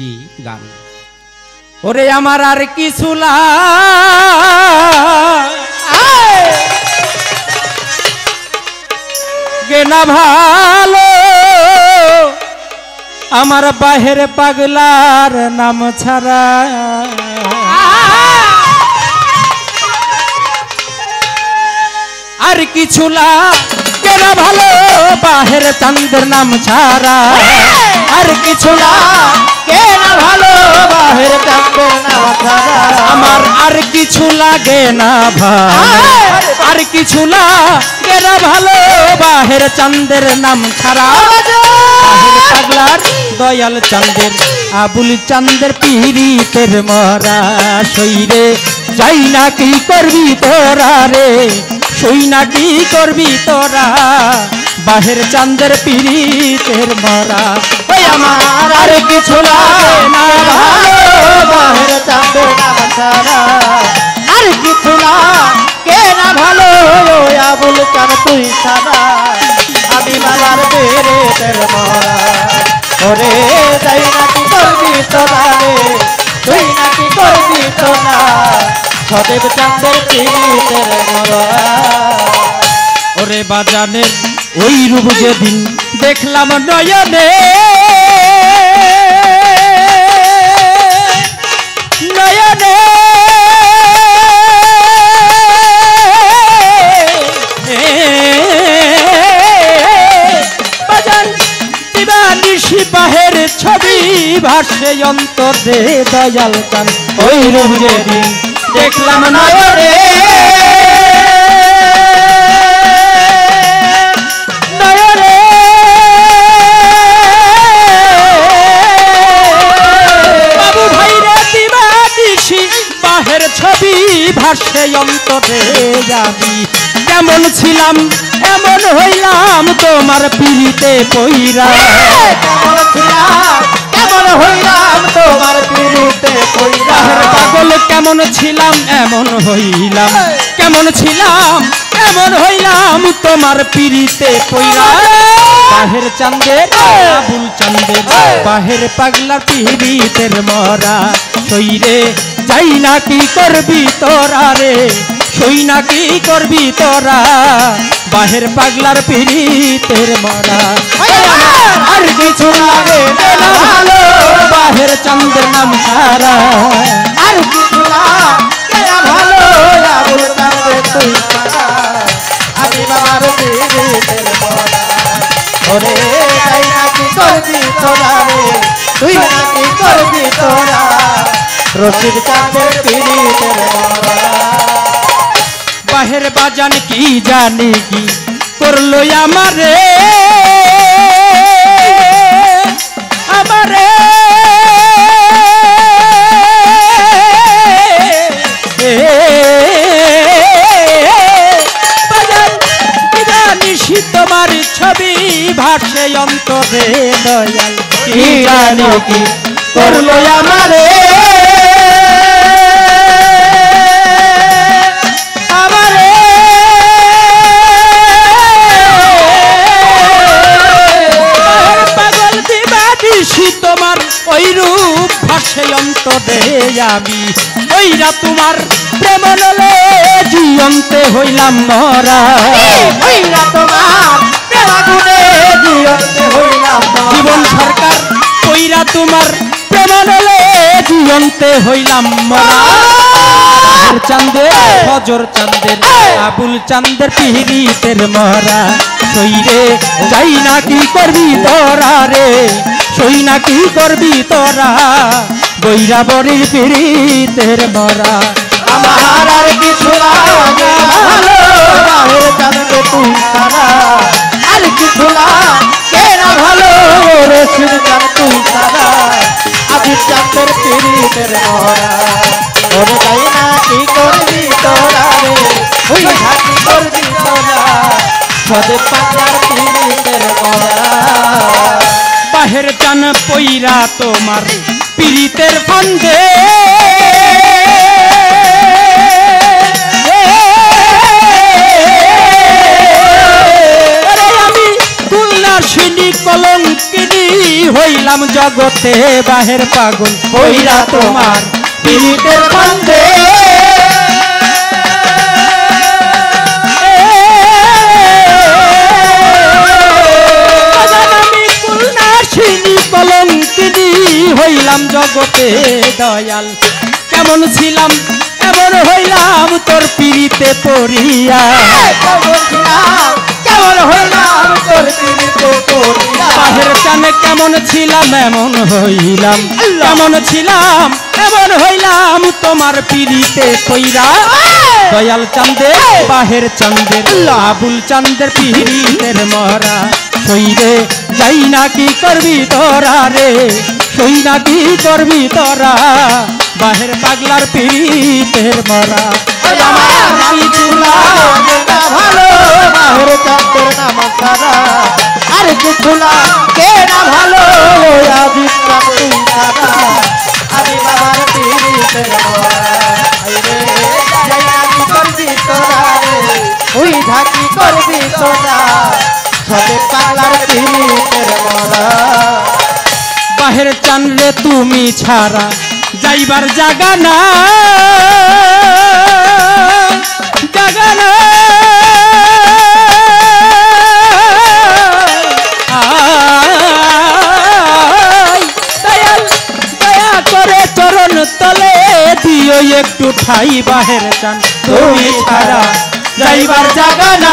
একটি গান। ওরে আমার আর কিছু লাগে না ভালো, আমার বাহের পাগলার নাম ছাড়া। আর কিছু লাগে না ভালো, বাহের চাঁদের নাম ছাড়া। আর কিছু লাগে না ভালো, বাহের চাঁদের নাম ছাড়া। আমার আর কিছু লাগে না ভালো, আর কিছু লাগে না ভালো, বাহের চাঁদের নাম ছাড়া। বাহের পাগলার দয়াল চাঁদের আবুল চাঁদের পীড়িতের মরা। শরীরে যাই না কি করবি তোরা রে, সই না কি করবি তোরা, বাহের চাঁদের পীড়িতের মরা। ওই আমার আর কিছু লাগে না ভালো, বাহের চাঁদের নাম ছাড়া। আর কিছু লাগে না ভালো, আবুল চাঁদ তুই ছাড়া। আমি বাবার পীড়িতের মরা। ওরে যাই না কি করবি তোরা রে, তুই না কি করবি তোরা, সদেব চাঁদের পীড়িতের মরা। ওরে বাজানের ওই রূপ যেদিন দেখলাম নয়নে, নয়নে বাজান দিবানিশি বাহের ছবি ভাসে অন্তরে দয়াল চাঁদ। ওই রূপ যেদিন দেখলাম নয়নে, নয়নে বাবু ভাইরে দিবানিশি বাহের ছবি ভাসে অন্তরে। আমি কেমন ছিলাম এমন হইলাম তোমার পীড়িতে পইরা। কেমন ছিলাম এমন হইলাম তোমার পীড়িতে পইরা। পাগল কেমন ছিলাম এমন হইলাম, কেমন ছিলাম এমন হইলাম তোমার পীড়িতে পইরা। বাহের চাঁদের আবুল চাঁদের বাহের পাগলার পীড়িতের মরা। শরীরে যাই না কি করবি তোরা রে, সই না কি করবি তোরা, বাহের পাগলার পীড়িতের মরা। আর কিছু লাগে না ভালো, বাহের চাঁদের নাম ছাড়া। আর কিছু লাগে না ভালো, আবুল চাঁদের তুই ছাড়া। আমি বাবার পীড়িতের মরা। ওরে যাই না কি করবি তোরা রে, তুই না কি করবি তোরা, রশিদ চাঁদের পীড়িতের মরা। বাহের বাজান কি জানি কি করলো আমারে, আমারে বাজান কি জানিস তোমার ছবি ভাসে অন্তরে দয়াল। কি জানি কি করলো আমারে, তোমার ওই রূপ ভাসে অন্তরে। আমি ওইরা তোমার প্রেম নলে জিয়ন্তে হইলাম মরা। ওইরা তোমার প্রেম গুণে জিয়ন্তে হইলাম মরা। জীবন সরকার ওইরা তোমার প্রেম নলে জিয়ন্তে হইলাম মরা। বাহের চাঁদের ফজর চাঁদের আবুল চাঁদের পীড়িতের মরা। শরীরে যাই না কি করবি তোরা রে, সই না কি করবি তোরা, বৈরা বরির পীড়িতের মরা। আমার আর কিছু লাগে ভালো, বাহের চাঁদকে তুই ছাড়া। আর কিছু লাগে না ভালো, রশিদ চাঁদ তুই ছাড়া। আবির চাঁদের পীড়িতের মরা। ওরে যাই না কি করবি তোরা রে, ওই না কি করবি তোরা, সদেব পাগলার পীড়িতের মরা। বাহের চান পইরা তোমার পীড়িতের ফান্দে, আমি খুলনা নাশিনী কলঙ্কিনী হইলাম জগতে বাহের পাগল হইরা তোমার পীড়িতের বন্ধে কলঙ্কিনী হইলাম জগতে দয়াল কেমন ছিলাম এমন হইলাম তোর পীড়িতে পড়িয়া কেমন হইলাম তোর পীড়িতে পড়িয়া বাহের চানে কেমন ছিলাম এমন হইলাম কেমন ছিলাম এমন হইলাম তোমার পীড়িতে পইরা দয়াল চাঁদে বাহের চাঁদের আবুল চাঁদের পীড়িতের মরা সইরে যাই না কি করবি তোরা রে সই না কি করবি তোরা বাহের পাগলার পীড়িতের মরা আমার কিছু লাগে না ভালো বাহের চাঁদের নাম সারা আর কিছু লাগে না ভালো আবি তুই সারা আরে বাবার পীড়িতের মরা আইরে যাই না কি করবি তোরা রে ওই ঢাকি করবি তোরা সবে পাগলার পীড়িতের মরা বাহের চান রে তুমি ছাড়া যাইবার জাগা না জাগা না দয়াল দয়া করে চরণ তলে দিও একটু ঠাই বাহের চান তুমি ছাড়া যাইবার জাগা না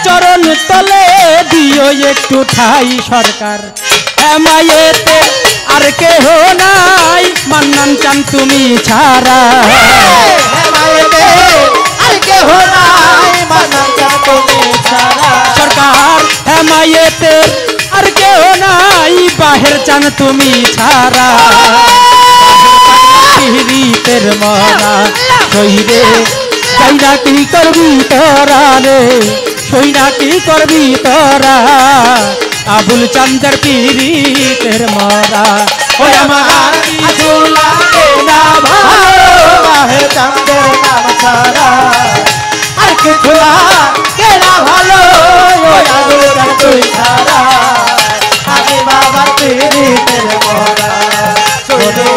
চরণ তলে দিও একটু ঠাই সরকার এমায়েতে আর কেহ নাই মান্নান চান তুমি ছাড়া এমায়েতে আর কেহ নাই মান্নান চান তুমি ছাড়া সরকার এমায়েতে আর কেহ নাই বাহের চান তুমি ছাড়া পীড়িতের মরা সইরে যাই না কি করবি তোরা রে সই না কি করবি তোরা আবুল চাঁদের পীড়িতের মরা ওই আমার কিছু লাগে না ভালো বাহের চাঁদের নাম ছাড়া আর কিছু লাগে না ভালো ওই আবুল চাঁদ তুই ছাড়া আগে বাবার পীড়িতের মরা সরে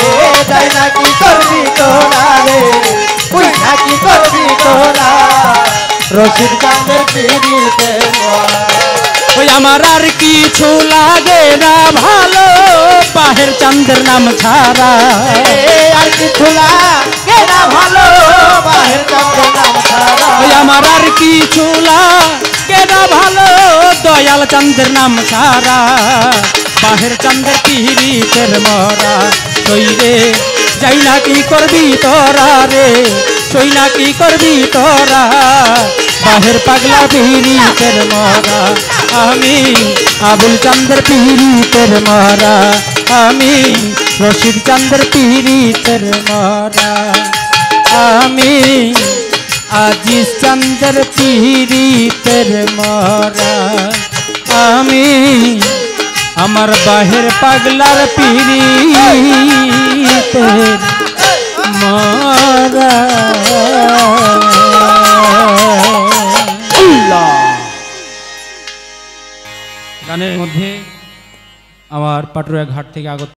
যাই না কি করবি তোরা রে ওই না কি করবি তোরা রশিদ চাঁদের পীড়িতের মরা ওই আমার আর কিছু লাগে না ভালো বাহের চাঁদের নাম ছাড়া আর কিছু লাগে না ভালো বাহের চাঁদের নাম ছাড়া ওই আমার আর কিছু লাগে না ভালো দয়াল চাঁদের নাম ছাড়া বাহের চাঁদের পীড়িতের মরা সইরে যাই না কি করবি তোরা রে সই না কি করবি তোরা বাহের পাগলা পীড়িতের মরা আমি আবুল চাঁদের পীড়িতের মরা আমি রশিদ চাঁদের পীড়িতের মরা আমি আজিজ চাঁদের পীড়িতের মরা আমি আমার বাহের পাগলার পীড়িতের মরা গানের মধ্যে আমার পাটুরিয়া ঘাট থেকে আগত